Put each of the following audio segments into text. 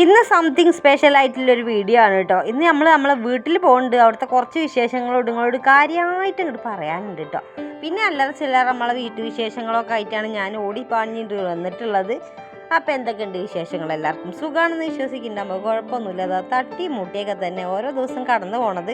ഇന്ന് something special ആയിട്ടുള്ളൊരു video ആണ് കേട്ടോ. ഇന്ന് നമ്മളെ വീട്ടിൽ പോകുന്നുണ്ട്. അവിടുത്തെ കുറച്ച് വിശേഷങ്ങളോട് നിങ്ങളോട് കാര്യമായിട്ട് ഇങ്ങോട്ട് പറയാനുണ്ട് കേട്ടോ. പിന്നെ അല്ലറ ചില്ലറ നമ്മളെ വീട്ടുവിശേഷങ്ങളൊക്കെ ആയിട്ടാണ് ഞാൻ ഓടിപ്പാഞ്ഞിട്ട് വന്നിട്ടുള്ളത്. അപ്പോൾ എന്തൊക്കെയുണ്ട് വിശേഷങ്ങൾ? എല്ലാവർക്കും സുഖമാണെന്ന് വിശ്വസിക്കുന്നുണ്ടാകുമ്പോൾ കുഴപ്പമൊന്നുമില്ല. അതാ തട്ടി മുട്ടിയൊക്കെ തന്നെ ഓരോ ദിവസം കടന്നു പോണത്.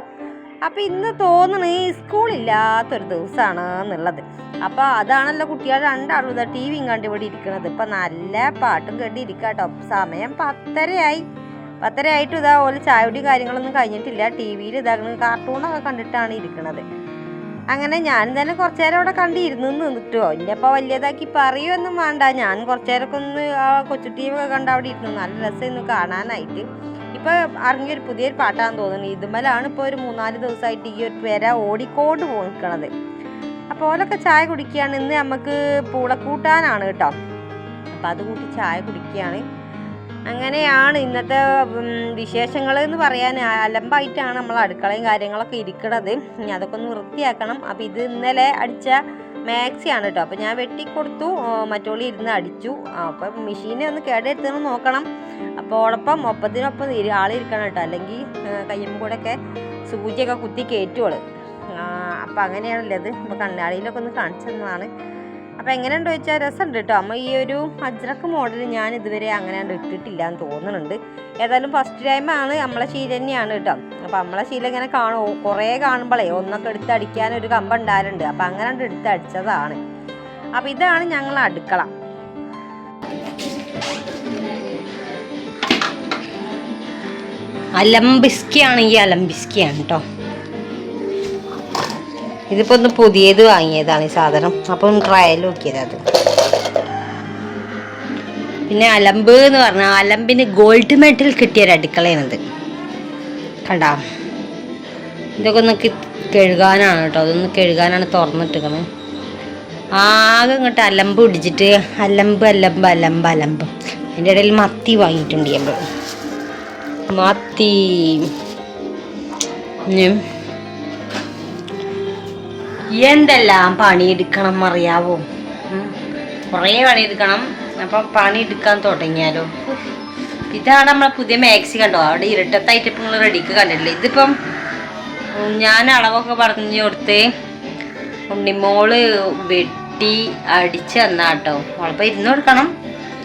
അപ്പോൾ ഇന്ന് തോന്നണ സ്കൂളില്ലാത്തൊരു ദിവസമാണ് എന്നുള്ളത്. അപ്പോൾ അതാണല്ലോ കുട്ടികൾ രണ്ടാളും ഇതാ ടി വിയും കണ്ട് ഇവിടെ ഇരിക്കുന്നത്. ഇപ്പം നല്ല പാട്ടും കണ്ടി ഇരിക്കാട്ടോ. സമയം 10:30 ആയിട്ടും ഇതാ പോലെ ചായയുടെ കാര്യങ്ങളൊന്നും കഴിഞ്ഞിട്ടില്ല. ടി വിയിൽ ഇതാകുന്നത് കാർട്ടൂണൊക്കെ കണ്ടിട്ടാണ് ഇരിക്കുന്നത്. അങ്ങനെ ഞാൻ തന്നെ കുറച്ചു നേരം അവിടെ കണ്ടിരുന്നു നിന്നിട്ടോ. ഇനിയപ്പോൾ വലിയതാക്കി പറയുമൊന്നും വേണ്ട. ഞാൻ കുറച്ചു നേരമൊക്കെ ഒന്ന് കൊച്ചു ടി വി ഒക്കെ കണ്ട് അവിടെ ഇരുന്നു. നല്ല രസമായിരുന്നു കാണാനായിട്ട്. ഇപ്പോൾ ഇറങ്ങിയൊരു പുതിയൊരു പാട്ടാന്ന് തോന്നുന്നു. ഇതുമലാണ് ഇപ്പോൾ ഒരു 3-4 ദിവസമായിട്ട് ഈ ഒരു പേര ഓടിക്കൊണ്ട് നിൽക്കണത്. അപ്പോൾ ഓലൊക്കെ ചായ കുടിക്കുകയാണ്. ഇന്ന് നമുക്ക് പൂളക്കൂട്ടാനാണ് കേട്ടോ. അപ്പോൾ അത് കൂട്ടി ചായ കുടിക്കുകയാണ്. അങ്ങനെയാണ് ഇന്നത്തെ വിശേഷങ്ങൾ എന്ന് പറയാൻ. അലമ്പായിട്ടാണ് നമ്മൾ അടുക്കളയും കാര്യങ്ങളൊക്കെ ഇരിക്കണത്. ഇനി അതൊക്കെ ഒന്ന് വൃത്തിയാക്കണം. അപ്പോൾ ഇത് ഇന്നലെ അടിച്ച മാക്സിയാണ് കേട്ടോ. അപ്പോൾ ഞാൻ വെട്ടിക്കൊടുത്തു, മറ്റോളി ഇരുന്ന് അടിച്ചു. അപ്പം മെഷീനെ ഒന്ന് കേടെടുത്തെന്ന് നോക്കണം. അപ്പോൾ ഒപ്പത്തിനൊപ്പം ആളിരിക്കണം കേട്ടോ, അല്ലെങ്കിൽ കയ്യുമ്പോൾ കൂടെയൊക്കെ സൂചിയൊക്കെ കുത്തി കയറ്റുവോള്. അപ്പം അങ്ങനെയാണുള്ളത്. അപ്പോൾ കണ്ണാടിയിലൊക്കെ ഒന്ന് കാണിച്ചു തന്നതാണ്. അപ്പോൾ എങ്ങനെയുണ്ടോ ചോദിച്ചാൽ രസമുണ്ട് കേട്ടോ. അമ്മ ഈ ഒരു അജ്രക്ക് മോഡൽ ഞാൻ ഇതുവരെ അങ്ങനെ ഇട്ടിട്ടില്ല എന്ന് തോന്നുന്നുണ്ട്. ഏതായാലും ഫസ്റ്റ് ടൈമാണ്. നമ്മളെ ശീല തന്നെയാണ് കേട്ടോ. അപ്പോൾ നമ്മളെ ശീല ഇങ്ങനെ കുറേ കാണുമ്പോഴേ ഒന്നൊക്കെ എടുത്ത് അടിക്കാനൊരു കമ്പം ഉണ്ടാകലുണ്ട്. അപ്പോൾ അങ്ങനെ എടുത്ത് അടിച്ചതാണ്. അപ്പോൾ ഇതാണ് ഞങ്ങൾ അടുക്കള. അലംബിസ്കിയാണ് കേട്ടോ. ഇതിപ്പോൾ ഒന്ന് പുതിയത് വാങ്ങിയതാണ് ഈ സാധനം. അപ്പം ട്രയൽ നോക്കിയത് അത്. പിന്നെ അലമ്പ് എന്ന് പറഞ്ഞാൽ അലമ്പിന് ഗോൾഡ് മെഡൽ കിട്ടിയൊരു അടുക്കളയാണിത്. കണ്ടാ, ഇതൊക്കെ ഒന്ന് കഴുകാനാണ് കേട്ടോ. അതൊന്ന് കഴുകാനാണ് തുറന്നിട്ടിരിക്കുന്നത്. ആകെ ഇങ്ങോട്ട് അലമ്പ് പിടിച്ചിട്ട് അലമ്പ്. അതിൻ്റെ ഇടയിൽ മത്തി വാങ്ങിയിട്ടുണ്ട് നമ്മൾ. മത്തി എന്തെല്ലാം പണിയെടുക്കണം അറിയാവോ? കുറേ പണിയെടുക്കണം. അപ്പം പണിയെടുക്കാൻ തുടങ്ങിയാലോ. ഇതാണ് നമ്മളെ പുതിയ മാക്സി. കണ്ടോ, അവിടെ ഇരട്ടത്തായിട്ട് ഇപ്പം നിങ്ങൾ റെഡിക്ക് കണ്ടിട്ടില്ലേ. ഇതിപ്പം ഞാൻ അളവൊക്കെ പറഞ്ഞു കൊടുത്ത് ഉണ്ണിമോള് വെട്ടി അടിച്ച് തന്നാട്ടോ. അവളിപ്പോൾ ഇരുന്ന് കൊടുക്കണം.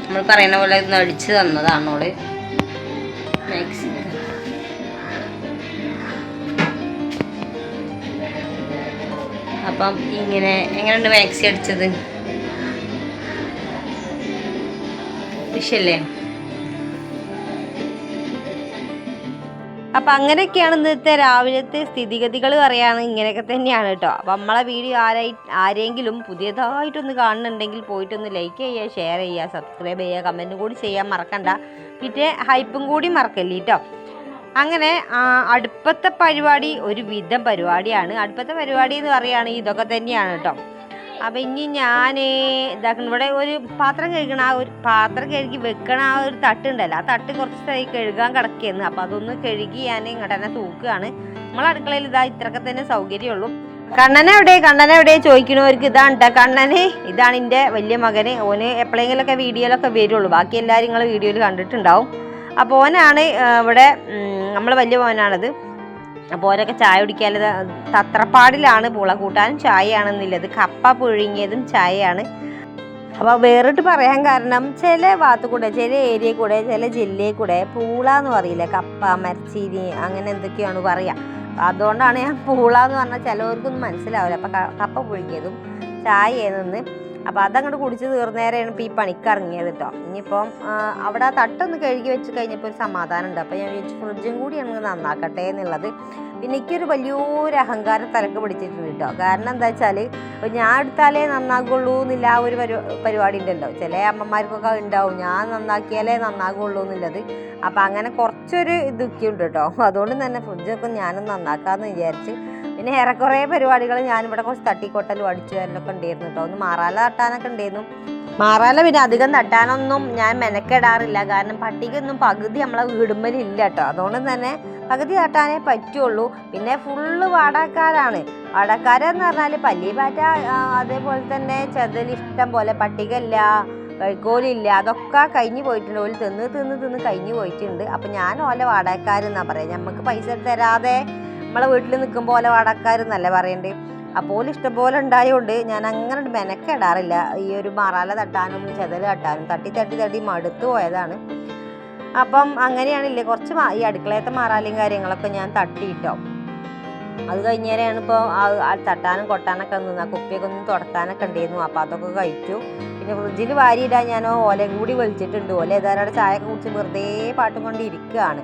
നമ്മൾ പറയുന്ന പോലെ ഇന്ന് അടിച്ച് തന്നതാണോള് മാക്സി. അപ്പം എങ്ങനെയുണ്ട് മാക്സി അടിച്ചത്? വിഷയല്ലേ? അപ്പം അങ്ങനെയൊക്കെയാണ് ഇന്നത്തെ രാവിലത്തെ സ്ഥിതിഗതികൾ പറയുകയാണ്. ഇങ്ങനെയൊക്കെ തന്നെയാണ് കേട്ടോ. അപ്പം നമ്മളെ വീഡിയോ ആരെങ്കിലും പുതിയതായിട്ടൊന്ന് കാണുന്നുണ്ടെങ്കിൽ പോയിട്ടൊന്ന് ലൈക്ക് ചെയ്യുക, ഷെയർ ചെയ്യുക, സബ്സ്ക്രൈബ് ചെയ്യുക, കമൻറ്റും കൂടി ചെയ്യാൻ മറക്കണ്ട. പിന്നെ ഹൈപ്പും കൂടി മറക്കല്ലേ കേട്ടോ. അങ്ങനെ അടുപ്പത്തെ പരിപാടി ഒരു വിധം പരിപാടിയാണ്. അടുപ്പത്തെ പരിപാടി എന്ന് പറയുകയാണെങ്കിൽ ഇതൊക്കെ തന്നെയാണ് കേട്ടോ. അപ്പം ഇനി ഞാൻ ഇതാക്കണം. ഇവിടെ ഒരു പാത്രം കഴുകി വെക്കണ ആ ഒരു തട്ടുണ്ടല്ലോ, ആ തട്ട് കുറച്ച് ദിവസമായി കഴുകാൻ കിടക്കുകയെന്ന്. അപ്പം അതൊന്ന് കഴുകി ഞാൻ ഇങ്ങോട്ട് തന്നെ തൂക്കുകയാണ്. നമ്മളെ അടുക്കളയിൽ ഇതാ ഇത്രയൊക്കെ തന്നെ സൗകര്യമുള്ളൂ. കണ്ണനെവിടെ ചോദിക്കണവർക്ക് ഇതാണ് കേട്ടോ. ഇതാണ് എൻ്റെ വലിയ മകന്. ഓന് എപ്പോഴെങ്കിലൊക്കെ വീഡിയോയിലൊക്കെ വരുള്ളൂ. ബാക്കി എല്ലാവരും നിങ്ങൾ വീഡിയോയിൽ കണ്ടിട്ടുണ്ടാവും. അപ്പോൾ ഓനാണ് ഇവിടെ, നമ്മൾ വലിയ മോനാണത്. അപ്പോൾ ഓരൊക്കെ ചായ കുടിക്കാനുള്ളത് തത്രപ്പാടിലാണ്. പൂള കൂട്ടാനും ചായയാണെന്നുള്ളത്. കപ്പ പുഴുങ്ങിയതും ചായയാണ്. അപ്പോൾ വേറിട്ട് പറയാൻ കാരണം ചില ഭാഗത്തു കൂടെ, ചില ഏരിയയിൽ കൂടെ, ചില ജില്ലയിൽ കൂടെ പൂള എന്ന് പറയില്ല, കപ്പ മരച്ചീനി അങ്ങനെ എന്തൊക്കെയാണ് പറയുക. അതുകൊണ്ടാണ് ഞാൻ പൂള എന്ന് പറഞ്ഞാൽ ചിലവർക്കൊന്നും മനസ്സിലാവില്ല. അപ്പോൾ കപ്പ പുഴുങ്ങിയതും ചായയെന്ന്. അപ്പോൾ അതങ്ങോട്ട് കുടിച്ച് തീർന്നേരെയാണ് ഇപ്പോൾ ഈ പണിക്കിറങ്ങിയത് കേട്ടോ. ഇനിയിപ്പം അവിടെ ആ തട്ടൊന്ന് കഴുകി വെച്ച് കഴിഞ്ഞപ്പോൾ ഒരു സമാധാനം ഉണ്ട്. അപ്പോൾ ഞാൻ വിചാരിച്ചു ഫ്രിഡ്ജും കൂടി അങ്ങ് നന്നാക്കട്ടെ എന്നുള്ളത്. പിന്നെ എനിക്കൊരു വലിയൊരു അഹങ്കാരം തലക്ക് പിടിച്ചിട്ടുണ്ട് കേട്ടോ. കാരണം എന്താ വെച്ചാൽ ഞാൻ എടുത്താലേ നന്നാകുള്ളൂ എന്നില്ല ആ ഒരു പരിപാടി ഉണ്ടല്ലോ. ചില അമ്മമാർക്കൊക്കെ ഉണ്ടാവും ഞാൻ നന്നാക്കിയാലേ നന്നാകുള്ളൂ എന്നുള്ളത്. അപ്പോൾ അങ്ങനെ കുറച്ചൊരു ഇതൊക്കെ ഉണ്ട് കേട്ടോ. അതുകൊണ്ട് തന്നെ ഫ്രിഡ്ജൊക്കെ ഞാനും നന്നാക്കാമെന്ന് വിചാരിച്ച്. പിന്നെ ഏറെക്കുറെ പരിപാടികൾ ഞാനിവിടെ കുറച്ച് തട്ടിക്കൊട്ടലും അടിച്ചു വരലൊക്കെ ഉണ്ടായിരുന്നു കേട്ടോ. ഒന്ന് മാറാല തട്ടാനൊക്കെ ഉണ്ടായിരുന്നു. മാറാല പിന്നെ അധികം തട്ടാനൊന്നും ഞാൻ മെനക്കെടാറില്ല. കാരണം പട്ടിക്കൊന്നും പകുതി നമ്മളെ വീടുമ്പലില്ല കേട്ടോ. അതുകൊണ്ട് തന്നെ പകുതി തട്ടാനേ പറ്റുള്ളൂ. പിന്നെ ഫുള്ള് വാടകക്കാരാണ്. വാടകക്കാരെന്ന് പറഞ്ഞാൽ പല്ലി പാറ്റ, അതേപോലെ തന്നെ ചെതൽ ഇഷ്ടം പോലെ, പട്ടികല്ല, വൈക്കോലില്ല, അതൊക്കെ കഴിഞ്ഞ് പോയിട്ടുണ്ട്. ഓല് തിന്ന് തിന്ന് തിന്ന് കഴിഞ്ഞ് പോയിട്ടുണ്ട്. അപ്പം ഞാൻ ഓല വാടകക്കാരെന്നാണ് പറയുക. നമുക്ക് പൈസ തരാതെ നമ്മളെ വീട്ടിൽ നിൽക്കുമ്പോൾ ഓല വാടകക്കാരെന്നല്ല പറയണ്ടേ. അപ്പോൾ ഇഷ്ടംപോലെ ഉണ്ടായതുകൊണ്ട് ഞാൻ അങ്ങനെ മെനക്കെടാറില്ല. ഈ ഒരു മറാല തട്ടാനും ചെതൽ തട്ടാനും തട്ടി തട്ടി തട്ടി മടുത്തു പോയതാണ്. അപ്പം അങ്ങനെയാണില്ലേ കുറച്ച് ഈ അടുക്കളയത്തെ മറാലയും കാര്യങ്ങളൊക്കെ ഞാൻ തട്ടിയിട്ടോ. അത് കഴിഞ്ഞേരെയാണ് ഇപ്പോൾ തട്ടാനും കൊട്ടാനൊക്കെ നിന്ന് കുപ്പിയൊക്കെ ഒന്ന് തുടക്കാനൊക്കെ ഉണ്ടായിരുന്നു. അപ്പോൾ അതൊക്കെ കഴിച്ചു. പിന്നെ ഫ്രിഡ്ജിൽ വാരിയിടാൻ ഞാൻ ഓലയും കൂടി വിളിച്ചിട്ടുണ്ട്. ഓല ഏതായാലും ചായയൊക്കെ കുടിച്ച് വെറുതെ പാട്ടും കൊണ്ട് ഇരിക്കുകയാണ്.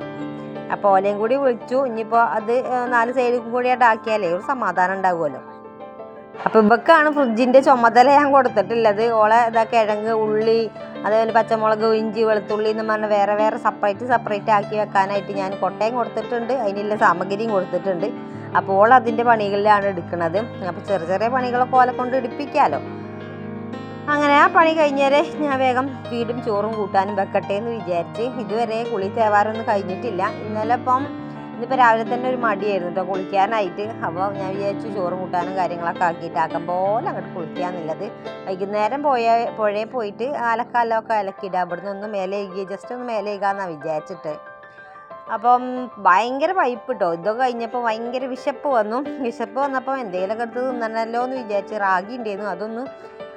അപ്പോൾ ഓലയും കൂടി വിളിച്ചു. ഇനിയിപ്പോൾ അത് 4 സൈഡിൽ കൂടിയായിട്ട് ആക്കിയാലേ ഒരു സമാധാനം ഉണ്ടാകുമല്ലോ. അപ്പോൾ ഇവക്കാണ് ഫ്രിഡ്ജിൻ്റെ ചുമതല ഞാൻ കൊടുത്തിട്ടുള്ളത്. ഓളെ കിഴങ്ങ്, ഉള്ളി, അതേപോലെ പച്ചമുളക്, ഇഞ്ചി, വെളുത്തുള്ളി എന്ന് പറഞ്ഞാൽ വേറെ വേറെ സെപ്പറേറ്റ് ആക്കി വെക്കാനായിട്ട് ഞാൻ കൊട്ടയും കൊടുത്തിട്ടുണ്ട്. അതിനുള്ള സാമഗ്രിയും കൊടുത്തിട്ടുണ്ട്. അപ്പോൾ ഓൾ അതിൻ്റെ പണികളിലാണ് എടുക്കുന്നത്. അപ്പോൾ ചെറിയ ചെറിയ പണികളൊക്കെ ഓലെ കൊണ്ട് എടുപ്പിക്കാമല്ലോ. അങ്ങനെ ആ പണി കഴിഞ്ഞേരെ ഞാൻ വേഗം വീടും ചോറും കൂട്ടാനും വെക്കട്ടെ എന്ന് വിചാരിച്ച്. ഇതുവരെ കുളി തേവാരൊന്നും കഴിഞ്ഞിട്ടില്ല. ഇന്നിപ്പോൾ രാവിലെ തന്നെ ഒരു മടിയായിരുന്നു കേട്ടോ കുളിക്കാനായിട്ട്. അപ്പോൾ ഞാൻ വിചാരിച്ചു ചോറും കൂട്ടാനും കാര്യങ്ങളൊക്കെ ആക്കിയിട്ട് ആക്കാൻ പോലെ അങ്ങോട്ട് കുളിക്കാന്നുള്ളത്. വൈകുന്നേരം പുഴയിൽ പോയിട്ട് അലക്കാലൊക്കെ അലക്കിയിടുക. അവിടുന്ന് ഒന്ന് മേലെ ജസ്റ്റ് ഒന്ന് മേലെ ഇകാന്നാണ് വിചാരിച്ചിട്ട്. അപ്പം ഭയങ്കര പൈപ്പ് കേട്ടോ. ഇതൊക്കെ കഴിഞ്ഞപ്പോൾ ഭയങ്കര വിശപ്പ് വന്നപ്പോൾ എന്തെങ്കിലുമൊക്കെ എടുത്ത് തിന്നണമല്ലോ എന്ന് വിചാരിച്ച് റാഗി ഉണ്ടായിരുന്നു. അതൊന്ന്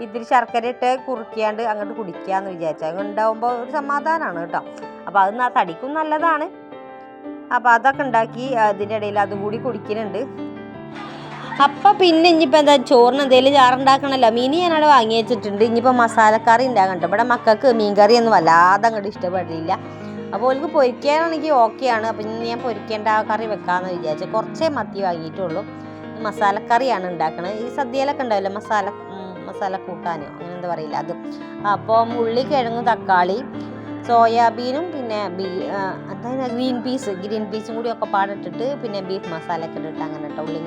ഇത്തിരി ശർക്കര ഇട്ട് കുറുക്കിയാണ്ട് അങ്ങോട്ട് കുടിക്കാമെന്ന് വിചാരിച്ചു. അത് ഉണ്ടാകുമ്പോൾ ഒരു സമാധാനമാണ് കേട്ടോ. അപ്പോൾ അത് തടിക്കും നല്ലതാണ്. അപ്പോൾ അതൊക്കെ ഉണ്ടാക്കി അതിൻ്റെ ഇടയിൽ അതും കൂടി കുടിക്കുന്നുണ്ട്. അപ്പം പിന്നെ ഇനിയിപ്പോൾ എന്താ ചോറിന് എന്തെങ്കിലും ചാറുണ്ടാക്കണമല്ലോ. മീൻ ഞാനവിടെ വാങ്ങി വെച്ചിട്ടുണ്ട്. ഇനിയിപ്പോൾ മസാലക്കറി ഉണ്ടാകണ്ട. ഇവിടെ മക്കൾക്ക് മീൻ കറിയൊന്നും വല്ലാതെ അങ്ങോട്ട് ഇഷ്ടപ്പെടില്ല. അപ്പോൾ ഓൾക്ക് പൊരിക്കാനാണെങ്കിൽ ഓക്കെയാണ്. അപ്പം ഇനി ഞാൻ പൊരിക്കേണ്ട ആ കറി വെക്കാമെന്ന് വിചാരിച്ചു. കുറച്ചേ മത്തി വാങ്ങിയിട്ടുള്ളൂ. മസാലക്കറിയാണ് ഉണ്ടാക്കുന്നത്. ഈ സദ്യയിലൊക്കെ ഉണ്ടാവില്ലേ മസാല കൂട്ടാനോ അങ്ങനെ എന്താ പറയില്ല അത്. അപ്പം ഉള്ളി, കിഴങ്ങും, തക്കാളി, സോയാബീനും പിന്നെ ഗ്രീൻ പീസും കൂടി ഒക്കെ പാടിട്ടിട്ട് പിന്നെ ബീഫ് മസാല ഒക്കെ ഇട്ടിട്ട് അങ്ങനെ കേട്ടോ. ഉള്ളി,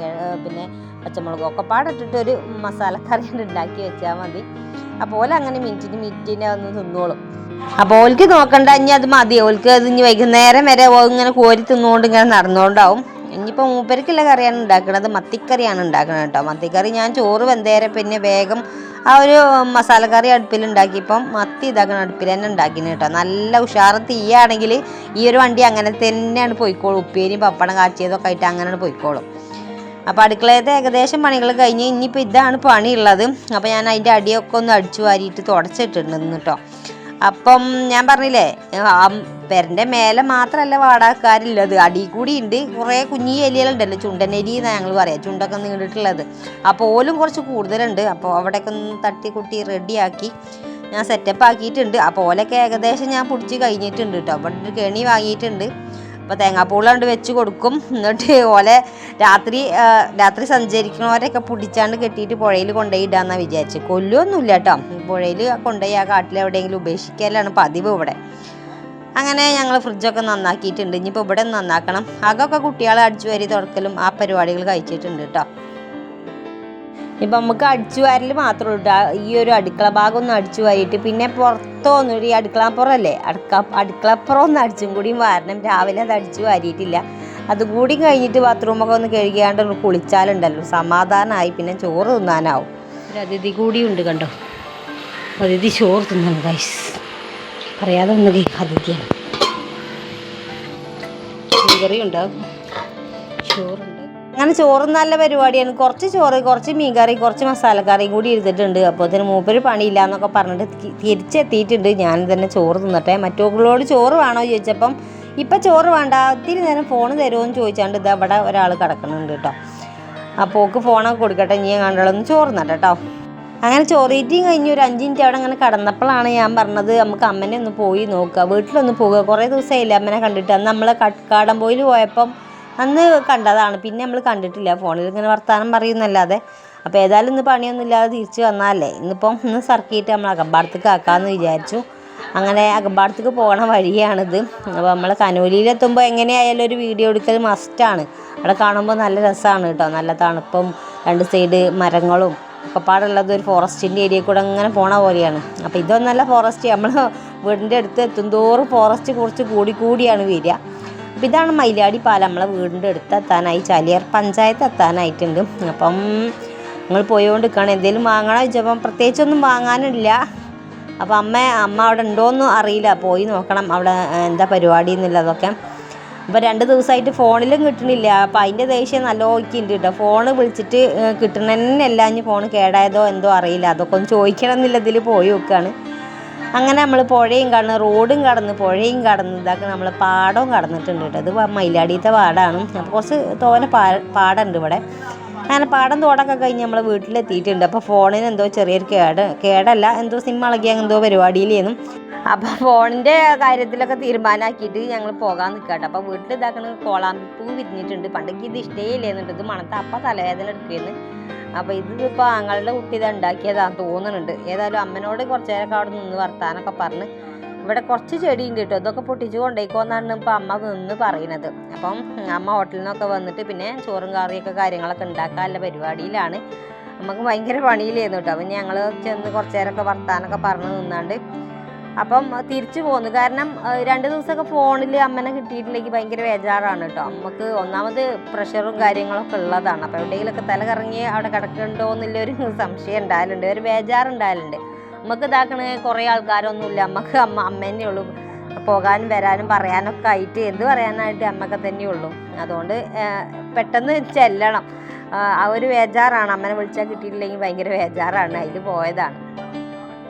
പിന്നെ പച്ചമുളകും ഒക്കെ പാടിട്ടിട്ട് ഒരു മസാലക്കറി ഉണ്ടാക്കി വെച്ചാൽ മതി. അപ്പോൾ അങ്ങനെ മിനിറ്റിനെ ഒന്ന് തിന്നോളും. അപ്പോൾ ഓൾക്ക് നോക്കണ്ട, ഇനി അത് മതി. ഓൾക്ക് അത് ഇനി വൈകുന്നേരം വരെ ഇങ്ങനെ കോരി തിന്നുകൊണ്ട് ഇങ്ങനെ നടന്നുകൊണ്ടാവും. ഇനിയിപ്പോൾ മൂപ്പർക്കുള്ള കറിയാണ് ഉണ്ടാക്കുന്നത്. മത്തിക്കറിയാണ് ഉണ്ടാക്കുന്നത് കേട്ടോ. മത്തിക്കറി ഞാൻ ചോറ് വെന്തേരെ പിന്നെ വേഗം ആ ഒരു മസാലക്കറി അടുപ്പിലുണ്ടാക്കിയപ്പം മത്തി അടുപ്പിൽ തന്നെ ഉണ്ടാക്കിന് കേട്ടോ. നല്ല ഉഷാറ് തീയാണെങ്കിൽ ഈ ഒരു വണ്ടി അങ്ങനെ തന്നെയാണ് പോയിക്കോളും. ഉപ്പേരിയും പപ്പടം കാച്ചിയതൊക്കെ ആയിട്ട് അങ്ങനെയാണ് പോയിക്കോളും. അപ്പോൾ അടുക്കളയത്തെ ഏകദേശം പണികൾ കഴിഞ്ഞ് ഇനിയിപ്പോൾ ഇതാണ് പണിയുള്ളത്. അപ്പോൾ ഞാൻ അതിൻ്റെ അടിയൊക്കെ ഒന്ന് അടിച്ചു വാരിയിട്ട് തുടച്ചിട്ടുണ്ട് കേട്ടോ. അപ്പം ഞാൻ പറഞ്ഞില്ലേ പെരൻ്റെ മേലെ മാത്രമല്ല വാടകക്കാരുള്ളത്, അടി കൂടി ഉണ്ട്. കുറേ കുഞ്ഞി എലികളുണ്ടല്ലോ, ചുണ്ടനെലി എന്നാണ് ഞങ്ങൾ പറയാം, ചുണ്ടൊക്കെ നീണ്ടിട്ടുള്ളത്. അപ്പോൾ ഓലും കുറച്ച് കൂടുതലുണ്ട്. അപ്പോൾ അവിടെയൊക്കെ ഒന്ന് തട്ടിക്കുട്ടി റെഡിയാക്കി ഞാൻ സെറ്റപ്പ് ആക്കിയിട്ടുണ്ട്. അപ്പോൾ ഓലൊക്കെ ഏകദേശം ഞാൻ പിടിച്ച് കഴിഞ്ഞിട്ടുണ്ട് കേട്ടോ. അവിടെ ഒരു കെണി വാങ്ങിയിട്ടുണ്ട്. അപ്പോൾ തേങ്ങാപ്പൂളുകൊണ്ട് വെച്ച് കൊടുക്കും. എന്നിട്ട് ഓലെ രാത്രി സഞ്ചരിക്കുന്നവരൊക്കെ പിടിച്ചാണ്ട് കെട്ടിയിട്ട് പുഴയിൽ കൊണ്ടുപോയി ഇടാമെന്നാണ് വിചാരിച്ച്. കൊല്ലൊന്നുമില്ല കേട്ടോ. പുഴയിൽ കൊണ്ടുപോയി ആ കാട്ടിലെവിടെയെങ്കിലും ഉപേക്ഷിക്കലാണ് പതിവ് ഇവിടെ. അങ്ങനെ ഞങ്ങൾ ഫ്രിഡ്ജൊക്കെ നന്നാക്കിയിട്ടുണ്ട്. ഇനിയിപ്പോൾ ഇവിടെ നന്നാക്കണം. അതൊക്കെ കുട്ടികളെ അടിച്ചു വാരി തുറക്കലും ആ പരിപാടികൾ കഴിച്ചിട്ടുണ്ട് കേട്ടോ. ഇപ്പം നമുക്ക് അടിച്ചു വാരൽ മാത്രമേ ഉള്ളൂ. ഈ ഒരു അടുക്കള ഭാഗം ഒന്ന് അടിച്ചു വാരിയിട്ട് പിന്നെ പുറത്തൊന്നും ഈ അടുക്കളപ്പുറമല്ലേ അടുക്കളപ്പുറം ഒന്ന് അടിച്ചും കൂടിയും വാരണം. രാവിലെ അത് അടിച്ചു വാരിയിട്ടില്ല. അതുകൂടി കഴിഞ്ഞിട്ട് ബാത്റൂമൊക്കെ ഒന്ന് കഴുകിയാണ്ട് കുളിച്ചാലുണ്ടല്ലോ സമാധാനമായി. പിന്നെ ചോറ് തിന്നാനാവും. ഒരു അതിഥി കൂടിയുണ്ട് കണ്ടോ. അതിഥി ചോറ് തിന്നണം ഗൈസ്. പറയാതെ ഒന്ന് അതിഥിയാണ്. മീൻകറി ഉണ്ടാവും, ചോറുണ്ട്. അങ്ങനെ ചോറ് നല്ല പരിപാടിയാണ്. കുറച്ച് ചോറ്, കുറച്ച് മീൻകറി, കുറച്ച് മസാലക്കറിയും കൂടി എടുത്തിട്ടുണ്ട്. അപ്പോൾ അതിന് മൂപ്പര് പണിയില്ല എന്നൊക്കെ പറഞ്ഞിട്ട് തിരിച്ചെത്തിയിട്ടുണ്ട്. ഞാൻ തന്നെ ചോറ് തിന്നട്ടെ. മറ്റോകളോട് ചോറ് വേണോ ചോദിച്ചപ്പം ഇപ്പം ചോറ് വേണ്ട, ഒത്തിരി നേരം ഫോൺ തരുമോ എന്ന് ചോദിച്ചാണ്ട് ഇതാ ഇവിടെ ഒരാൾ കിടക്കുന്നുണ്ട് കേട്ടോ. അപ്പോൾ ഓക്ക് ഫോണൊക്കെ കൊടുക്കട്ടെ, ഇനി കണ്ടോളൊന്ന് ചോറ് തിന്നട്ടെ കേട്ടോ. അങ്ങനെ ചോറീറ്റിയും കഴിഞ്ഞ് ഒരു 5 മിനിറ്റ് അവിടെ അങ്ങനെ കിടന്നപ്പോഴാണ് ഞാൻ പറഞ്ഞത് നമുക്ക് അമ്മനെ ഒന്ന് പോയി നോക്കുക, വീട്ടിലൊന്ന് പോവുക. കുറേ ദിവസമായില്ല അമ്മനെ കണ്ടിട്ട്. അന്ന് നമ്മൾ കാടമ്പോയിൽ പോയപ്പം അന്ന് കണ്ടതാണ്. പിന്നെ നമ്മൾ കണ്ടിട്ടില്ല. ഫോണിൽ ഇങ്ങനെ വർത്താനം പറയുന്നല്ലാതെ. അപ്പോൾ ഏതായാലും ഇന്ന് പണിയൊന്നും ഇല്ലാതെ തിരിച്ച് വന്നാലേ ഇന്ന് സർക്കിയിട്ട് നമ്മൾ അകമ്പാടത്തേക്ക് ആക്കാമെന്ന് വിചാരിച്ചു. അങ്ങനെ അകമ്പാടത്തേക്ക് പോകണ വഴിയാണിത്. അപ്പോൾ നമ്മൾ കനോലിയിലെത്തുമ്പോൾ എങ്ങനെയായാലും ഒരു വീഡിയോ എടുക്കൽ മസ്റ്റാണ്. അവിടെ കാണുമ്പോൾ നല്ല രസമാണ് കേട്ടോ. നല്ല തണുപ്പും 2 സൈഡ് മരങ്ങളും ഒക്കെപ്പാടുള്ളത് ഒരു ഫോറസ്റ്റിൻ്റെ ഏരിയ കൂടെ അങ്ങനെ പോണ പോലെയാണ്. അപ്പോൾ ഇതൊന്നല്ല ഫോറസ്റ്റ്, നമ്മൾ വീടിൻ്റെ അടുത്ത് എത്തുന്തോറും ഫോറസ്റ്റ് കുറച്ച് കൂടിയാണ് വരിക. അപ്പോൾ ഇതാണ് മയിലാടി പാലം. നമ്മളെ വീടിൻ്റെ അടുത്ത് എത്താനായി, ചാലിയാർ പഞ്ചായത്ത് എത്താനായിട്ടുണ്ട്. അപ്പം നിങ്ങൾ പോയോണ്ട് നിൽക്കണം. എന്തെങ്കിലും വാങ്ങണം ചോദിച്ചപ്പം പ്രത്യേകിച്ചൊന്നും വാങ്ങാനില്ല. അപ്പോൾ അമ്മ അവിടെ ഉണ്ടോയെന്നും അറിയില്ല, പോയി നോക്കണം അവിടെ എന്താ പരിപാടി എന്നുള്ളതൊക്കെ. അപ്പോൾ 2 ദിവസമായിട്ട് ഫോണിലും കിട്ടണില്ല. അപ്പോൾ അതിൻ്റെ ദേഷ്യം നല്ലോക്കുന്നുണ്ട് കേട്ടോ. ഫോണ് വിളിച്ചിട്ട് കിട്ടണമെന്നല്ല, ഇനി ഫോൺ കേടായതോ എന്തോ അറിയില്ല, അതൊക്കെ ഒന്ന് ചോദിക്കണം എന്നുള്ളതിൽ പോയി നോക്കുകയാണ്. അങ്ങനെ നമ്മൾ പുഴയും കടന്ന് റോഡും കടന്ന് പുഴയും കടന്ന് ഇതാക്കി നമ്മൾ പാടവും കടന്നിട്ടുണ്ട് കേട്ടോ. ഇത് മയിലാടിയത്തെ പാടമാണ്. അപ്പോൾ കുറച്ച് തോനെ പാടമുണ്ട് ഇവിടെ. അങ്ങനെ പാടം തോടൊക്കെ കഴിഞ്ഞ് നമ്മൾ വീട്ടിലെത്തിയിട്ടുണ്ട്. അപ്പോൾ ഫോണിന് എന്തോ ചെറിയൊരു കേടല്ല, എന്തോ സിം ഇളകിയ എന്തോ പരിപാടിയിലേന്നും. അപ്പോൾ ഫോണിൻ്റെ കാര്യത്തിലൊക്കെ തീരുമാനമാക്കിയിട്ട് ഞങ്ങൾ പോകാൻ നിൽക്കട്ടെ. അപ്പോൾ വീട്ടിൽ ഇതാക്കണ കോളാമ്പൂ വിരിഞ്ഞിട്ടുണ്ട്. പണ്ടേക്ക് ഇത് ഇഷ്ടേയില്ലേന്നുണ്ട്, ഇത് മണത്ത അപ്പം തലവേദന എടുക്കുകയെന്ന്. അപ്പോൾ ഇതിപ്പോൾ ആങ്ങളുടെ കുട്ടി ഇത് ഉണ്ടാക്കിയതാണെന്ന് തോന്നുന്നുണ്ട്. ഏതായാലും അമ്മനോട് കുറച്ച് നേരമൊക്കെ അവിടെ നിന്ന് വർത്താനൊക്കെ പറഞ്ഞ് ഇവിടെ കുറച്ച് ചെടി ഉണ്ട് കേട്ടോ, ഇതൊക്കെ പൊട്ടിച്ച് കൊണ്ടേക്കോന്നാണ് ഇപ്പോൾ അമ്മ നിന്ന് പറയുന്നത്. അപ്പം അമ്മ ഹോട്ടലിൽ നിന്നൊക്കെ വന്നിട്ട് പിന്നെ ചോറും കറിയൊക്കെ കാര്യങ്ങളൊക്കെ ഉണ്ടാക്കാനുള്ള പരിപാടിയിലാണ്. നമുക്ക് ഭയങ്കര പണിയിലായിരുന്നു കേട്ടോ. അപ്പം ഞങ്ങൾ ചെന്ന് കുറച്ച് നേരമൊക്കെ വർത്താനൊക്കെ പറഞ്ഞ് നിന്നാണ്ട് അപ്പം തിരിച്ചു പോന്നു. കാരണം 2 ദിവസമൊക്കെ ഫോണിൽ അമ്മനെ കിട്ടിയിട്ടില്ലെങ്കിൽ ഭയങ്കര ബേജാറാണ് കേട്ടോ. നമുക്ക് ഒന്നാമത് പ്രഷറും കാര്യങ്ങളൊക്കെ ഉള്ളതാണ്. അപ്പോൾ എവിടെയെങ്കിലുമൊക്കെ തല കറങ്ങി അവിടെ കിടക്കണ്ടോ എന്നുള്ളൊരു സംശയം ഉണ്ടായാലുണ്ട്, ഒരു ബേജാറുണ്ടായാലുണ്ട്. നമുക്ക് ഇതാക്കണ കുറേ ആൾക്കാരൊന്നുമില്ല, നമുക്ക് അമ്മേനെ ഉള്ളൂ, പോകാനും വരാനും പറയാനൊക്കെ ആയിട്ട് എന്ത് പറയാനായിട്ട് അമ്മയൊക്കെ തന്നെ ഉള്ളൂ. അതുകൊണ്ട് പെട്ടെന്ന് ചെല്ലണം, ആ ഒരു ബേജാറാണ്. അമ്മനെ വിളിച്ചാൽ കിട്ടിയിട്ടില്ലെങ്കിൽ ഭയങ്കര ബേജാറാണ്, അതിൽ പോയതാണ്.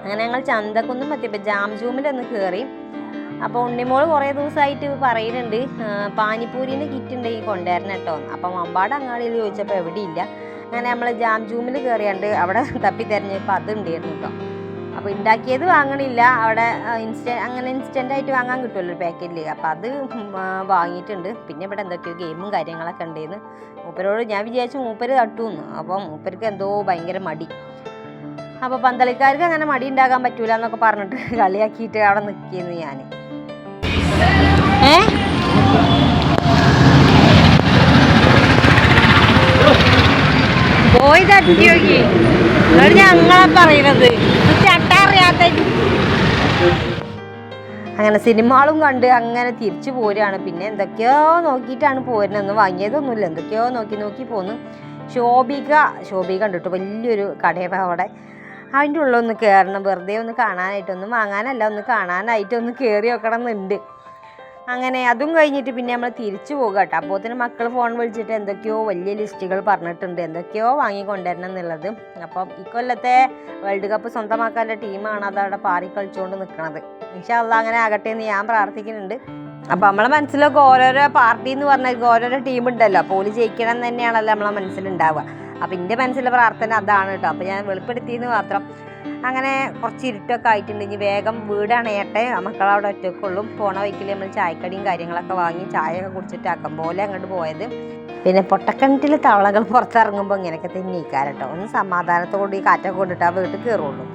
അങ്ങനെ ഞങ്ങൾ ചന്തക്കൊന്നും എത്തിയപ്പോൾ ജാംജൂമിലൊന്ന് കയറി. അപ്പോൾ ഉണ്ണിമോൾ കുറേ ദിവസമായിട്ട് പറയുന്നുണ്ട് പാനിപ്പൂരിൻ്റെ കിറ്റ് ഉണ്ടെങ്കിൽ കൊണ്ടുവരണം കേട്ടോ. അപ്പം അമ്പാട് അങ്ങാടിയിൽ ചോദിച്ചപ്പോൾ എവിടെയില്ല. അങ്ങനെ നമ്മൾ ജാംജൂമിൽ കയറിയാണ്ട് അവിടെ തപ്പി തിരഞ്ഞപ്പോൾ അത് ഉണ്ടായിരുന്നു കേട്ടോ. അപ്പോൾ ഉണ്ടാക്കിയത് വാങ്ങണില്ല, അവിടെ അങ്ങനെ ഇൻസ്റ്റൻ്റായിട്ട് വാങ്ങാൻ കിട്ടുമല്ലോ ഒരു പാക്കറ്റിൽ. അപ്പോൾ അത് വാങ്ങിയിട്ടുണ്ട്. പിന്നെ ഇവിടെ എന്തൊക്കെയോ ഗെയിമും കാര്യങ്ങളൊക്കെ ഉണ്ടായിരുന്നു. മൂപ്പരോട് ഞാൻ വിചാരിച്ചു മൂപ്പര് തട്ടുമെന്ന്. അപ്പോൾ മൂപ്പർക്ക് എന്തോ ഭയങ്കര മടി. അപ്പോൾ പന്തളിക്കാർക്ക് അങ്ങനെ മടി ഉണ്ടാകാൻ പറ്റൂല എന്നൊക്കെ പറഞ്ഞിട്ട് കളിയാക്കിയിട്ട് അവിടെ നിൽക്കുന്നു ഞാൻ. പോയി തട്ടി നോക്കി ഞങ്ങളെ പറയുന്നത് ചട്ടറിയാത്ത. അങ്ങനെ സിനിമകളും കണ്ട് അങ്ങനെ തിരിച്ചു പോരുകയാണ്. പിന്നെ എന്തൊക്കെയോ നോക്കിയിട്ടാണ് പോരുന്നതെന്ന്, വാങ്ങിയതൊന്നുമില്ല, എന്തൊക്കെയോ നോക്കി പോന്നു. ശോഭിക കണ്ടിട്ട് വലിയൊരു കടയുടെ അവിടെ, അതിൻ്റെ ഉള്ളൊന്ന് കയറണം, വെറുതെ ഒന്ന് കാണാനായിട്ടൊന്നും വാങ്ങാനല്ല, ഒന്ന് കാണാനായിട്ടൊന്ന് കയറി വെക്കണം എന്നുണ്ട്. അങ്ങനെ അതും കഴിഞ്ഞിട്ട് പിന്നെ നമ്മൾ തിരിച്ചു പോകുക കേട്ടോ. അപ്പോൾ തന്നെ മക്കൾ ഫോൺ വിളിച്ചിട്ട് എന്തൊക്കെയോ വലിയ ലിസ്റ്റുകൾ പറഞ്ഞിട്ടുണ്ട്, എന്തൊക്കെയോ വാങ്ങിക്കൊണ്ടുവരണം എന്നുള്ളത്. അപ്പം ഇക്കൊല്ലത്തെ വേൾഡ് കപ്പ് സ്വന്തമാക്കാനുള്ള ടീമാണ് അതവിടെ പാറി കളിച്ചുകൊണ്ട് നിൽക്കുന്നത്. ഇൻഷാ അല്ലാഹ് അങ്ങനെ ആകട്ടെ എന്ന് ഞാൻ പ്രാർത്ഥിക്കുന്നുണ്ട്. അപ്പോൾ നമ്മളെ മനസ്സിലൊക്കെ ഓരോരോ പാർട്ടി എന്ന് പറഞ്ഞാൽ ഓരോരോ ടീം ഉണ്ടല്ലോ, അപ്പോൾ ഓല് ജയിക്കണം എന്ന് തന്നെയാണല്ലോ നമ്മളെ മനസ്സിലുണ്ടാവുക. അപ്പോൾ എൻ്റെ മനസ്സിലെ പ്രാർത്ഥന അതാണ് കേട്ടോ. അപ്പോൾ ഞാൻ വെളിപ്പെടുത്തിയെന്ന് മാത്രം. അങ്ങനെ കുറച്ച് ഇരുട്ടൊക്കെ ആയിട്ടുണ്ട്, ഇനി വേഗം വീട് അണയട്ടെ, മക്കളവിടെ ഒറ്റക്കുള്ളൂ. പോണ വഴിക്കിൽ നമ്മൾ ചായക്കടിയും കാര്യങ്ങളൊക്കെ വാങ്ങി ചായയൊക്കെ കുടിച്ചിട്ട് ആക്കം പോലെ അങ്ങോട്ട് പോയത്. പിന്നെ പൊട്ടക്കിണറ്റിലെ തവളകൾ പുറത്തിറങ്ങുമ്പോൾ ഇങ്ങനെയൊക്കെ തന്നെ ഇരിക്കാറ് കേട്ടോ. ഒന്ന് സമാധാനത്തോടെ ഈ കാറ്റൊക്കെ കൊണ്ടിട്ട് ആ വീട്ടിൽ കയറുള്ളൂ.